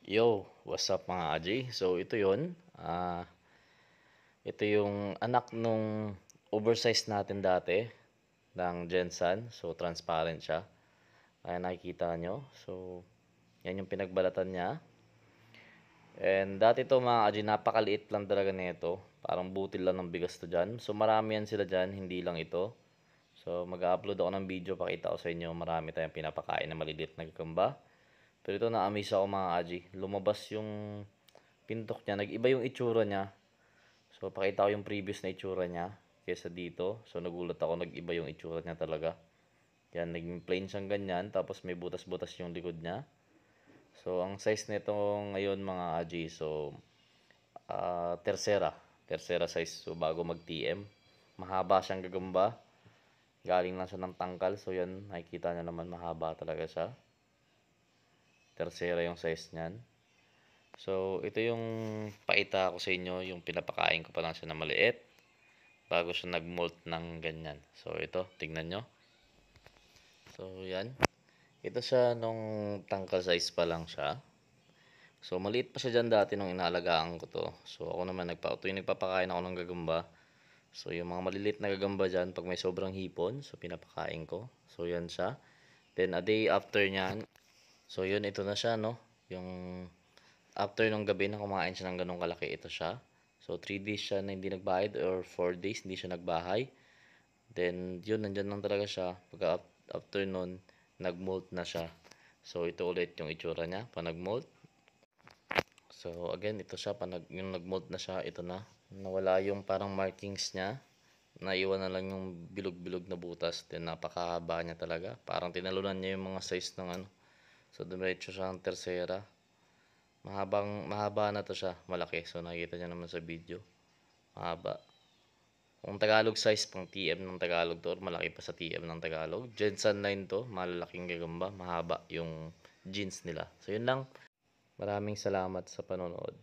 Yo, what's up mga Aji? So ito yon. Ito yung anak nung oversized natin dati ng Gensan. So transparent siya. Kaya nakikita nyo. So yan yung pinagbalatan niya. And dati to mga Aji, napakaliit lang talaga nito. Parang butil lang ng bigas to dyan. So marami yan sila dyan, hindi lang ito. So mag-upload ako ng video, pakita ko sa inyo. Marami tayong pinapakain na maliliit na gagamba. Pero ito na-amaze ako mga Aji. Lumabas yung pintok niya, nag-iba yung itsura niya. So pakita ko yung previous na itsura niya kaysa dito. So nagulat ako, nag-iba yung itsura niya talaga. Yan, naging plain siyang ganyan, tapos may butas-butas yung likod niya. So ang size nito ngayon mga Aji, so tercera size, so bago mag TM. Mahaba siyang gagamba. Galing lang siya ng tangkal, so yan, nakikita niya naman mahaba talaga siya. Tercera yung size niyan. So, ito yung paita ko sa inyo, yung pinapakain ko pa lang siya na maliit bago siya nag-molt ng ganyan. So, ito, tingnan nyo. So, yan. Ito siya nung tangkal size pa lang siya. So, maliit pa siya dyan dati nung inaalagaan ko to. So, ako naman, ito yung nagpapakain ako ng gagamba. So, yung mga maliliit na gagamba dyan, pag may sobrang hipon, so pinapakain ko. So, yan siya. Then, a day after nyan, so, yun, ito na siya, no? Yung after nung gabi na kumain siya ng ganong kalaki, ito siya. So, 3 days siya na hindi nagbayad or 4 days hindi siya nagbahay. Then, yun, nandyan lang talaga siya. Pagka after nun, nag-molt na siya. So, ito ulit yung itsura niya, pa nag-molt. So, again, ito siya, yung nag-molt na siya, ito na. Nawala yung parang markings niya. Naiwan na lang yung bilog-bilog na butas. Then, napakahaba niya talaga. Parang tinalunan niya yung mga size ng ano. So, dumiretso siya ng tercera. Mahaba na to siya, malaki. So nakikita niyo naman sa video. Mahaba. Kung Tagalog size, pang TM ng Tagalog to, or malaki pa sa TM ng Tagalog. Gensan line to, malalaking gagamba, mahaba yung jeans nila. So yun lang. Maraming salamat sa panonood.